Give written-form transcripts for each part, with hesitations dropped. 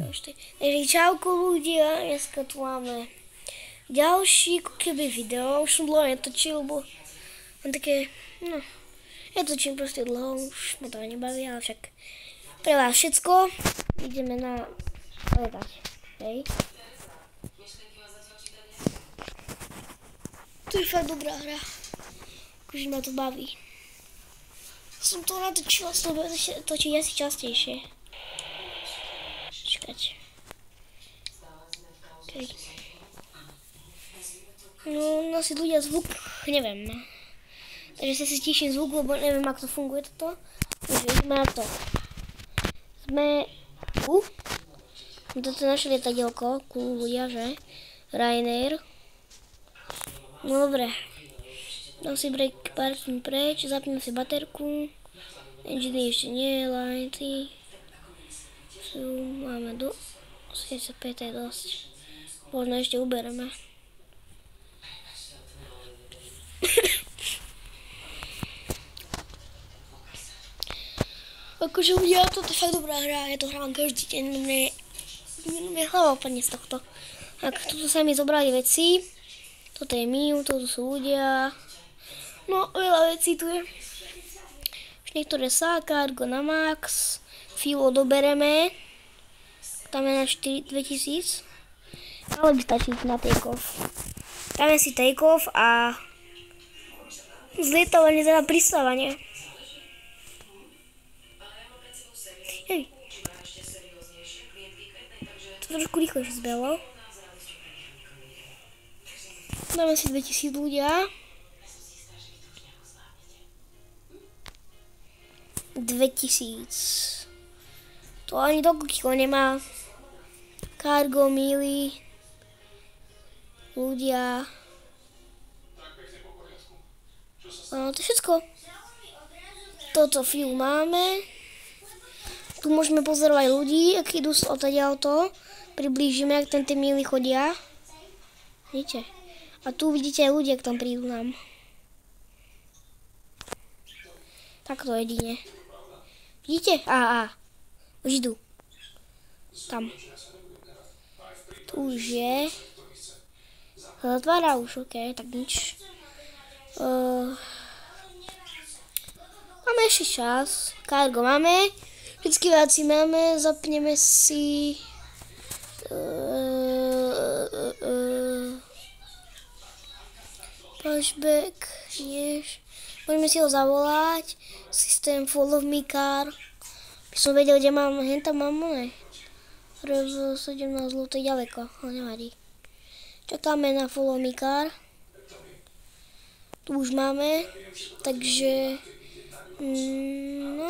Takže čauko ľudia, dneska tu máme ďalší keby video, už som dlho netočil, lebo mám také, no, ja točím proste dlho, už ma to nebaví, ale však pre vás všetko, ideme na letať, hej. To je fakt dobrá hra, akože ma to baví. Som to natočila, som to točiť asi častejšie. Čakať. Okay. No, asi ľudia zvuk, neviem. Takže si stíšim zvuk, lebo neviem, ako to funguje toto. Takže ideme na to. Sme tu. Toto je naše lietadielko, cool ľudia, že? Ryanair. No dobre. Dám si break parking preč, zapnem si baterku. Engine ešte nie, lighty. Máme do 75, to je dosť. Možno ešte ubereme. Akože ľudia, toto je fakt dobrá hra, ja to hrávam každý deň, mne hlava opadne z tohto. Tak, tuto sa mi zobrali veci, toto je Miu, toto sú ľudia, no veľa vecí tu je. Už niektoré sa, cargo na max, fuel odobereme, tam je na 2000, ale by stačí na take-off. Dáme si take-off a zlietávanie, teda pristávanie. Hej. To trošku rýchlejšie zbehlo. Dáme si 2000 ľudia. 2000. To ani toľko kilo nemá. Cargo, mily. Ľudia. No, to je všetko. Toto fuel máme. Tu môžeme pozorovať ľudí, ak idú odtiaľto. Priblížime, ak tam tie mily chodia. Vidíte? A tu vidíte aj ľudia, ak tam prídu nám. Takto jedine. Vidíte? Už idú. Tam. Tu už je. Zatvára už, ok, tak nič. Máme ešte čas. Cargo máme. Všetky veci máme. Zapneme si... Flashback. Jež. Môžeme si ho zavolať. Systém follow me car. By som vedel, kde mám. Henta mám, ne? Rev 17 zlú, to je ďaleko. Ale nevadí. Čakáme na follow me car. Tu už máme. Takže... No...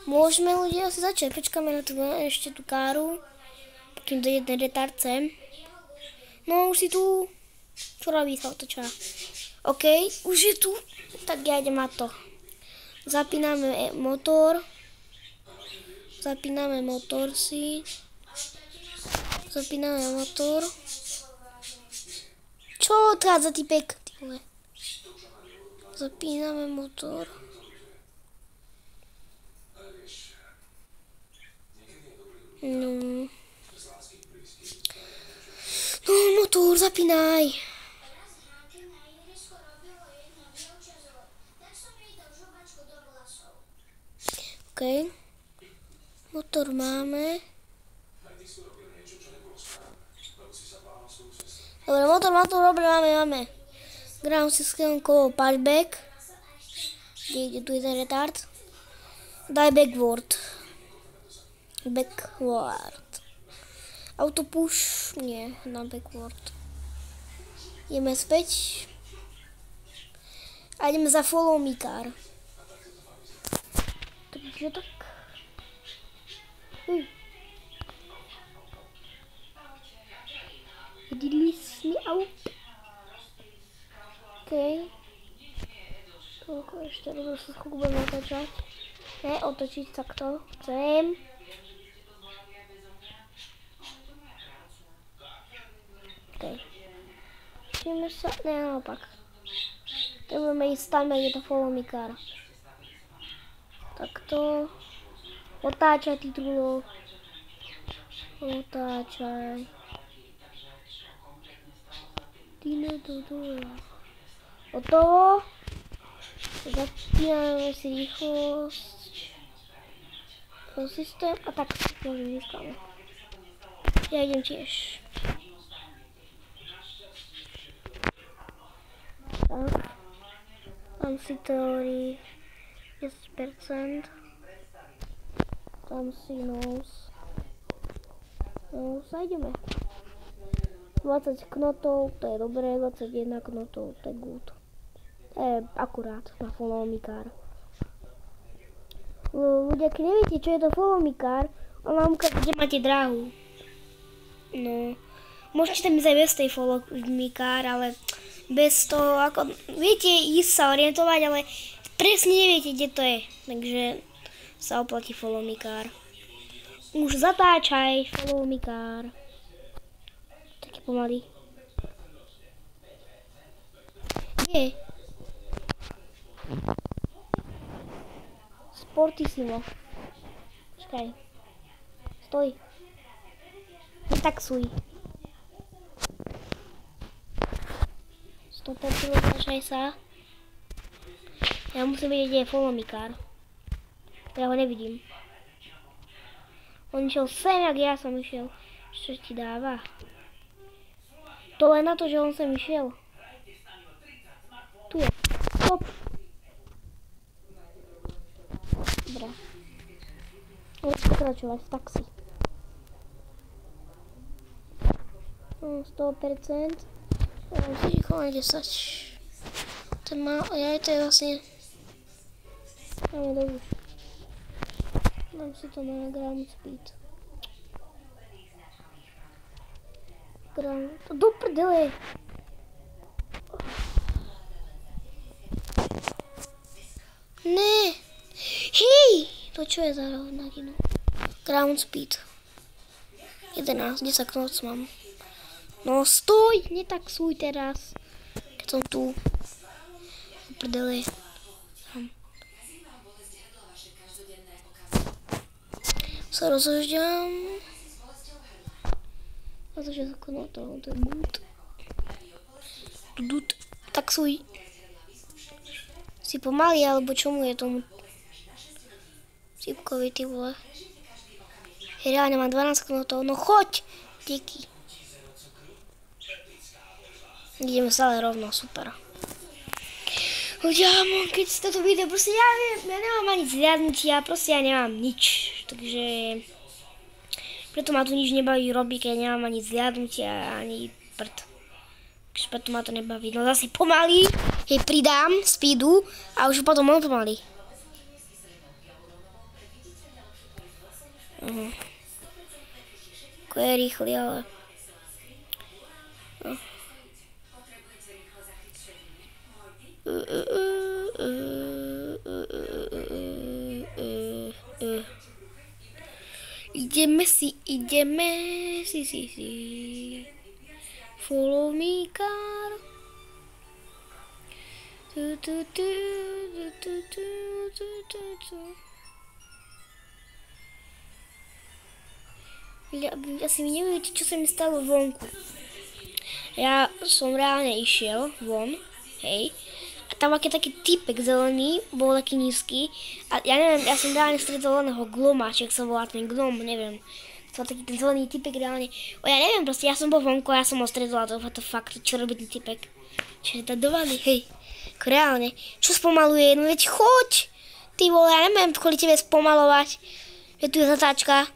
Môžeme ľudia asi začať. Počkáme na tú, ešte tú káru. Pokým dojde ten retard sem. No už si tu. Čo robí sa otočá? OK, už je tu. Tak ja idem na to. Zapíname motor. Zapíname motor si. Zapíname motor. Čo odchádza typek? Zapíname motor. No, motor, zapínaj. OK. Motor máme. Dobre, motor, dobre, máme. Ground system, patchback. Kde tu je ten retard? Daj backward. Auto push, nie, na backward. Ideme späť. A ideme za follow me car. Takže tak. Release me out. OK. Toľko ešte raz sa chvíľku budeme otočať. Ne, otočiť takto. Chcem. Okay. Ideme sa, ne, naopak. Budeme ísť tam, kde je to follow me car. Takto. Otáčať titulov. Otáčaj. Hotovo. Zapíname si rýchlosť. Systém a tak môžem získať. Ja idem tiež. Tak. Tam si teórii 10%. Tam si nose. Nose a ideme. 20 knotov, to je dobré, 21 knotov, to je good. To je akurát na follow me car. Ľudia, keď neviete, čo je to follow me car, on vám ukáže, kde máte dráhu. No, môžete tam ísť aj bez tej follow me car, ale bez toho, ako, viete ísť sa orientovať, ale presne neviete, kde to je. Takže sa oplatí follow me car. Už zatáčaj, follow me car. Také pomaly. Nie. Sportissimo. Počkaj. Stoj. Netaxuj. 100% zatáčaj sa. Ja musím vedieť, kde je follow me car. Ja ho nevidím. On išiel sem, jak ja som išiel. Čo ti dáva? To len na to, že on sem išiel. Tu je. Stop. Dobre. Môžem pokračovať v taxi. 100%. Si rýchlo na 10. To má, to je vlastne... Máme dobrú. Mám si to na ground speed. To do prdele. Ne. Hej. To čo je za rovnakinu? Ground speed. 11, 10 knots mám. No stoj, netaxuj teraz. Keď som tu. Do prdele. Sa rozhožďam. A to je knotov, to je good. Dud, taxuj. Si pomalý, alebo čomu je tomu? Cipkovi, ty vole. Reálne mám 12 knotov, no choď! Díky. Ideme stále rovno, super. Ľudia, keď si toto video, proste ja nemám ani zliadnutia, proste ja nemám nič. Takže preto ma tu nič nebaví robiť, keď nemám ani zliadnutia, ani prd. Takže preto ma to nebaví. No zase pomaly, jej pridám speedu a už potom on pomaly. Ako je rýchly, ale... Ideme si. Follow me car. Asi neviete, čo sa mi stalo vonku. Ja som reálne išiel von, hej. A tam taký typek zelený, bol taký nízky. A ja neviem, ja som reálne stretol oného gloma, či ak sa volá ten glom, neviem. To taký ten zelený typek reálne. Ja neviem, proste ja som bol vonku a ja som ho stretol a to fakt, čo robí ten typek. Čiže to dovali, hej. Ako reálne. Čo spomaluje? No veď choď! Ty vole, ja neviem kvôli tebe spomalovať. Je tu je zatáčka.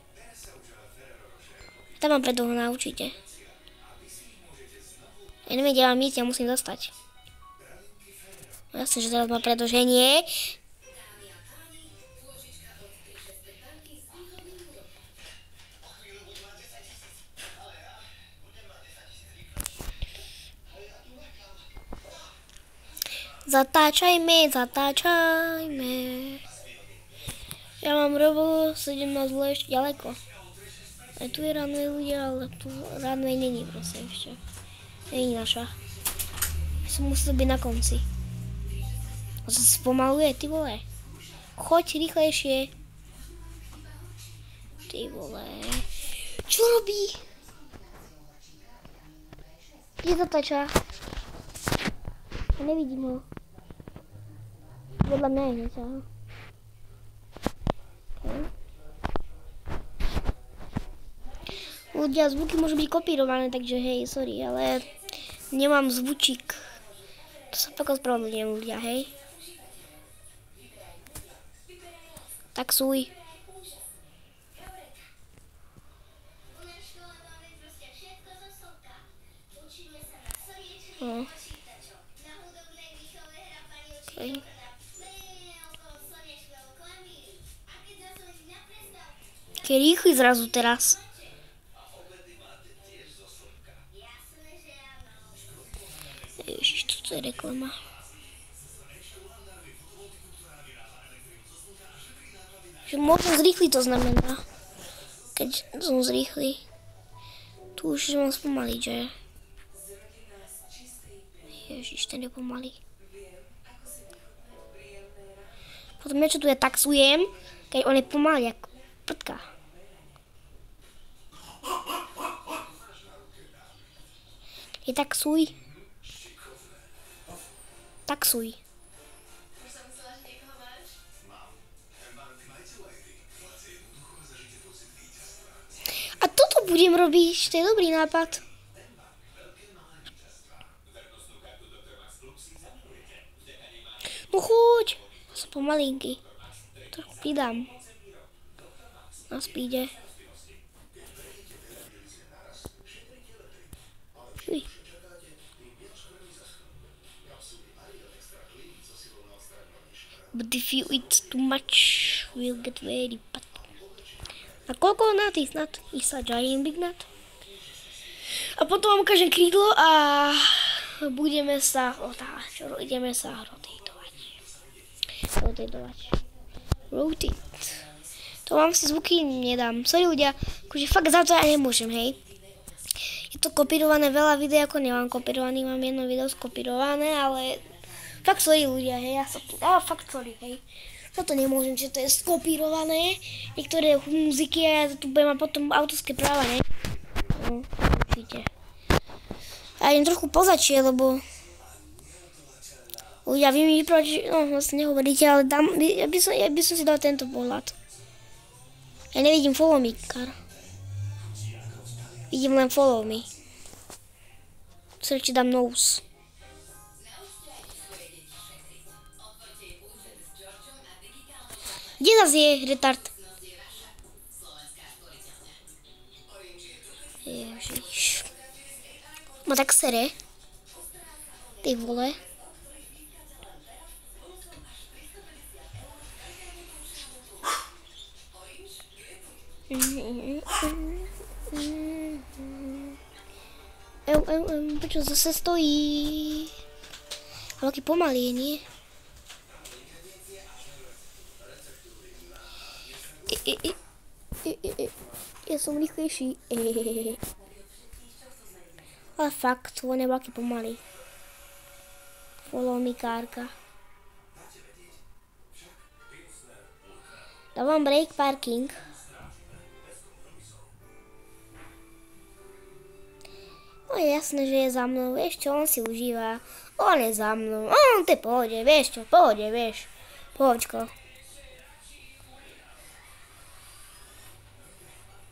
Tam mám predohná, určite. Ja neviem, kde mám ísť, ja musím dostať. Jasne, že teraz má predĺženie. Zatáčajme. Ja mám robo 17 ešte ďaleko. Aj tu je runway ľudia, ale tu runway není proste ešte. Není naša. Musí byť na konci. A to sa spomaluje, ty vole. Choď rýchlejšie. Ty vole. Čo robí? Kde zatáča? Ja nevidím ho. Podľa mňa je neťahá. Okay. Ľudia, zvuky môžu byť kopírované, takže hej, sorry, ale nemám zvučík. To sa fakt ospravedlňujem, ľudia, hej. Taxuj. No. Okay. Keď rýchly zrazu teraz. Ježiš, toto je reklama. Že môžem zrýchliť, to znamená. Keď som zrýchli. Tu už mám spomaliť, že? Ježiš, ten je pomalý. Potom niečo tu ja taxujem, keď on je pomalý, ako prdka. Je taxuj. Taxuj. A toto budem robiť, to je dobrý nápad. No choď. Som pomalinky. Trochu pridám. Na speede. Uj. But if you eat too much, we'll get very fat. A koľko nut is not? Is a giant big nut? A potom vám ukážem krídlo a budeme sa otáčať. Ideme sa rotate. To vám si zvuky nedám. Sorry ľudia, akože fakt za to ja nemôžem, hej. Je to kopírované veľa videí, ako nemám kopírovaný, mám jedno video skopírované, ale fakt sorry ľudia, hej, fakt sorry, hej. Za to nemôžem, že to je skopírované, niektoré muziky a ja tu budem mať potom autorské práva, ne? No, určite. A idem trochu pozačie, lebo ľudia, vy mi vyprávate, no vlastne nehovoríte, ale ja by som si dal tento pohľad. Ja nevidím follow me, car. Vidím len follow me. Srdči dám nose. Kde zase je retard? Ježiš. Ma tak sere. Ty vole. Prečo zase stojí? Ale aký pomalý je, nie? Ja som rýchlejší. Ale fakt, on je aký pomalý. Follow me, kárka. Dávam break parking. No je jasné, že je za mnou, vieš čo, on si užíva. On je za mnou, on te pohode, vieš čo, pohode, vieš. Pohoďko.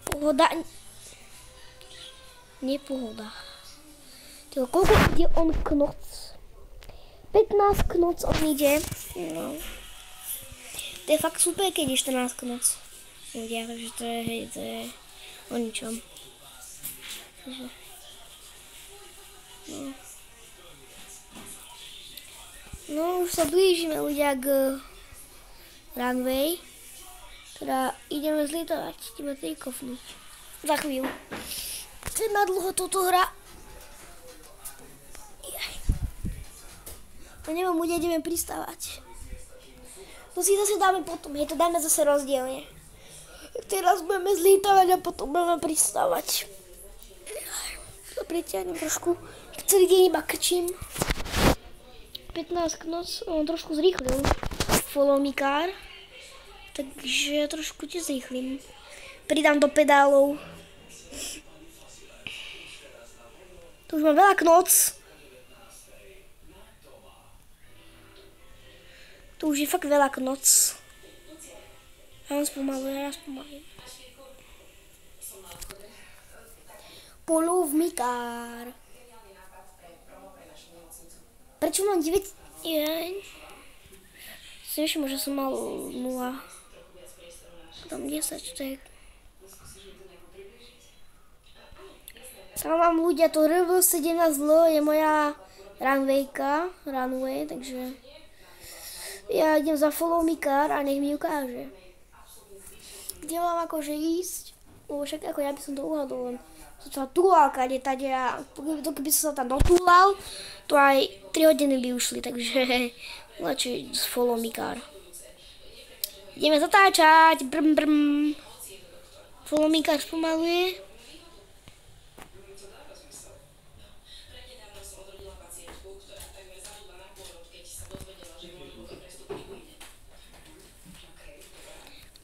Pohoda. Nepohoda. Tyjo, koľko ide on knoc? 15 knoc on ide. No. To je fakt super, keď je 14 knoc. Ľudia, takže to je o ničom. No už sa blížime ľudia k runway. Teda ideme zlietovať, ideme takeoffnúť. Za chvíľu. To je na dlho toto hra. No neviem, ľudia, ideme pristávať. To si zase dáme potom, hej, to dáme zase rozdielne. Teraz budeme zlietávať a potom budeme pristávať. To pretiahnem trošku. Celý deň iba krčím. 15 knoc, on trošku zrýchlil. Follow me car. Takže ja trošku ti zrýchlim. Pridám do pedálov. Tu už mám veľa knoc. Tu už je fakt veľa knoc. Ja vám spomalujem. Polovníkár. Prečo mám 9? Si myslím, že som mal 0. Tam 10, tak. Tam mám ľudia, to RV17 zlo je moja runway, takže ja idem za follow me car a nech mi ukáže. Kde mám akože ísť? Lebo však ako ja by som to uhadol, len to sa túlalka, keby som sa tam dotúlal, to aj 3 hodiny by ušli, takže radšej z follow me car. Ideme zatáčať, brm. Follow me car spomaluje.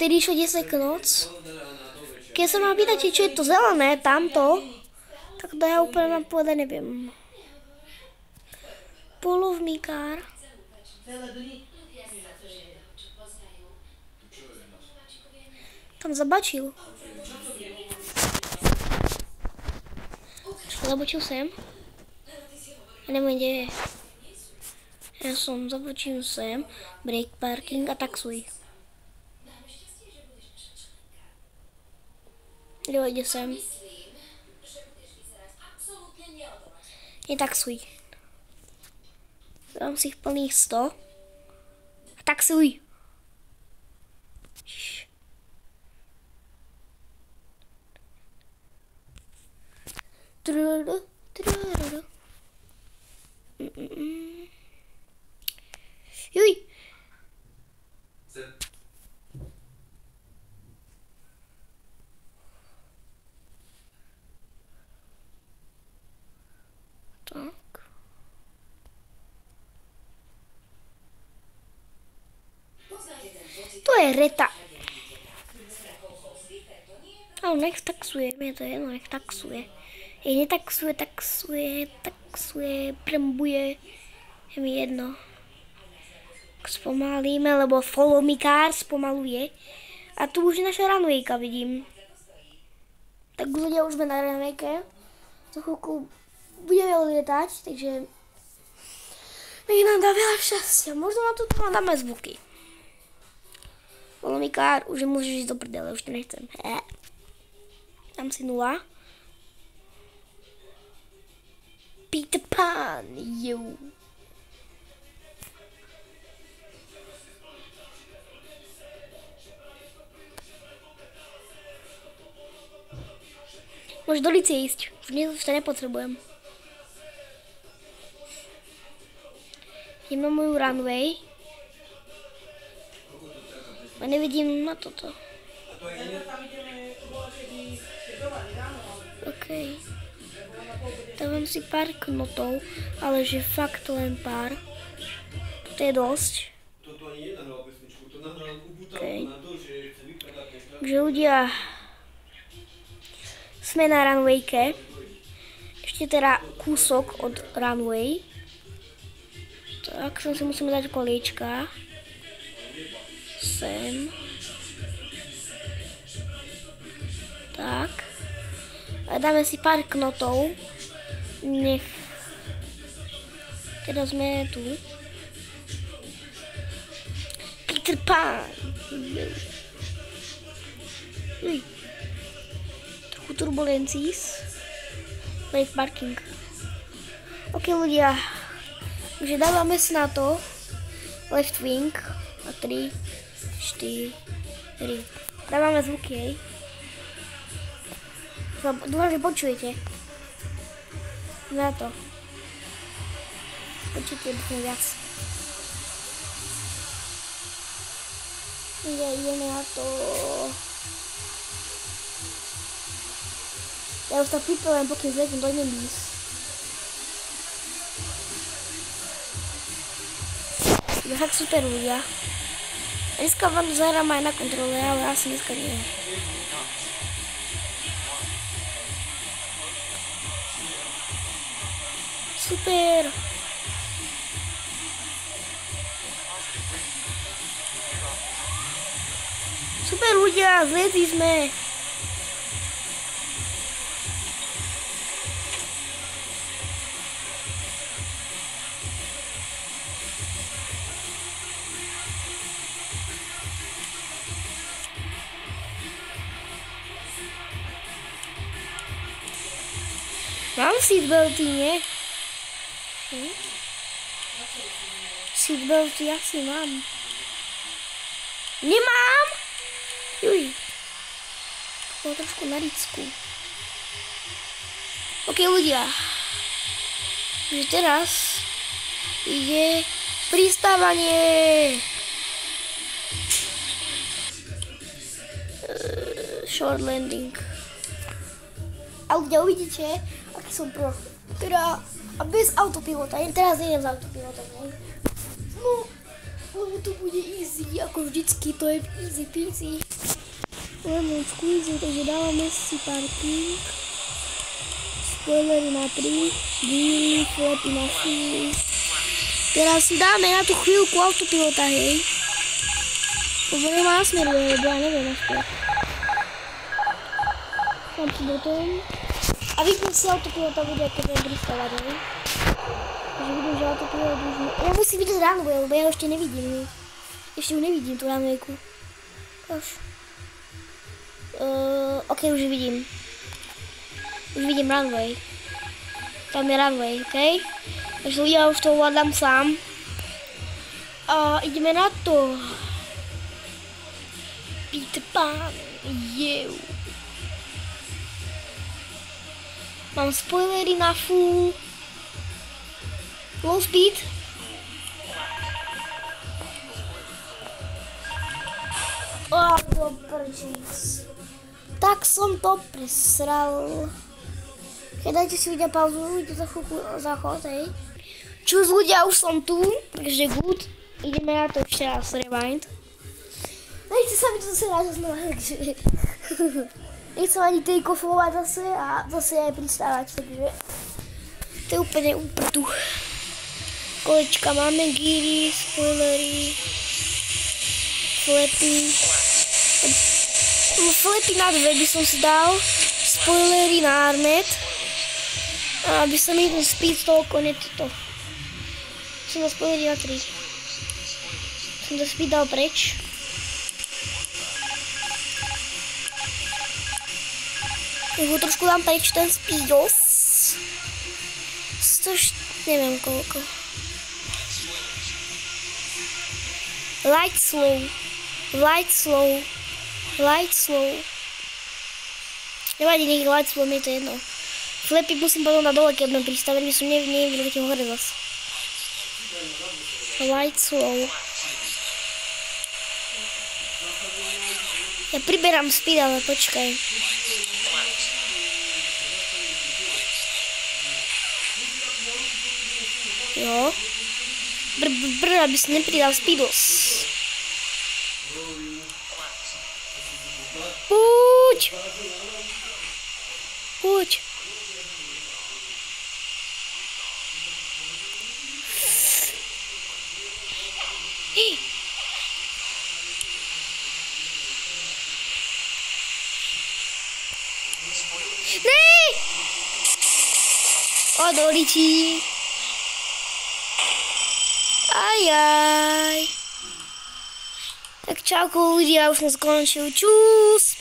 Vtedy išlo 10 knoc. Keď sa ma pýtate, čo je to zelené, tamto, tak to ja úplne vám povedať neviem. Polovníkár. Tam zabačil. Zabočil sem. Ja neviem, kde je. Ja som zabočil sem. Break parking a taxuj. Jo, ide sem. Netaxuj. Dám si ich plných 100. A taxuj. Juj. Tak. To je reta. Ale nech taxuje, mne to je jedno, nech taxuje. Netaxuje, taxuje, prembuje. Je mi jedno. Spomalíme, lebo follow me car spomaluje. A tu už je naša runwayka, vidím. Tak ľudia, už sme na runwayke. Za chvíľku budeme lietať, takže nech nám dá veľa šťastia. Možno na toto dáme zvuky. Follow me car, už môžeš ísť do prdele, už to nechcem. Dám si 0. Peter Pan, jo. Môžeš do lice ísť, už to nepotrebujem. Idem na moju runway. A nevidím na toto. OK. Dávam si pár knotov, ale že fakt len pár. To je dosť. Okay. Takže ľudia, sme na runwayke. Ešte teda kúsok od runway. Tak, sem si musíme dať koliečka. Sem. Tak. A dáme si pár knotov. Nech. Teda sme tu. Peter Pan. Trochu turbulencís. Late parking. OK ľudia. Takže dávame si na to. Left wing. A 3, 4. Dávame zvuky, hej. Dúfam, že počujete. Na to. Počujte viac. Ideme na to. Ja už to pripravujem, pokým zletím do nebís. Je fakt super ľudia. Dneska vám zahrám aj na kontrole, ale asi dneska nie. Super. Super ľudia, zliezli sme. Mám seatbelty, nie? Seatbelty asi mám. Nemám! Juj. Bolo trošku na ricku. OK, ľudia. Takže teraz ide pristávanie. Short landing. A ľudia uvidíte, aký som pro. Teda a bez autopilota. Teraz nie je z autopilota. No, lebo to bude easy, ako vždycky, to je easy peasy. Lemon squeezy, takže dávame si parking. Spoilery na 3, díly, flepy na 4. Teraz si dáme na tú chvíľku autopilota, hej. Lebo nemá nasmeruje, lebo ja neviem nasmeruje. Tam si do tom. A vypnúť si autopilota bude, keď budem pristávať, hej. Takže vidím, že autopilot už ne... Ja musím vidieť runway, lebo ja ho ešte nevidím. Ešte ho nevidím, tú runwayku. Už. OK, už vidím. Už vidím runway. Tam je runway, OK? Takže ja už to ovládam sám. A ideme na to. Peter Pan. Jew. Mám spoilery na full. Low speed. Dobrčíc. Tak som to presral. Keď dajte si ľudia pauzu, idete za chvíľku záchod, hej. Čus ľudia, už som tu, takže good. Ideme na to ešte raz, rewind. Nechce sa mi to zase rád znova, takže... Nechcem ani take-offovať zase a zase aj pristávať, takže... To je úplne úprtu. Kolečka máme, gíry, spoilery, flepy. Flepy na 2 by som si dal, spoilery na armet. A aby som mi ten speed toľko netuto. Som dal spoilery na 3. Som to speed dal preč. Ho trošku dám preč ten speedos. Neviem koľko. Light slow. Light slow. Light slow. Nevadí, nech light slow, mi je to jedno. Flepy musím potom dať dole, keď budem pristavený, by som nevidel, keď hore zase. Light slow. Ja priberám speed, ale počkaj. Jo. Aby si nepridal speedos. Poď! Poď! Ne! Odolíči. Ajaj. Tak čauko ľudia, už som skončil. Čus!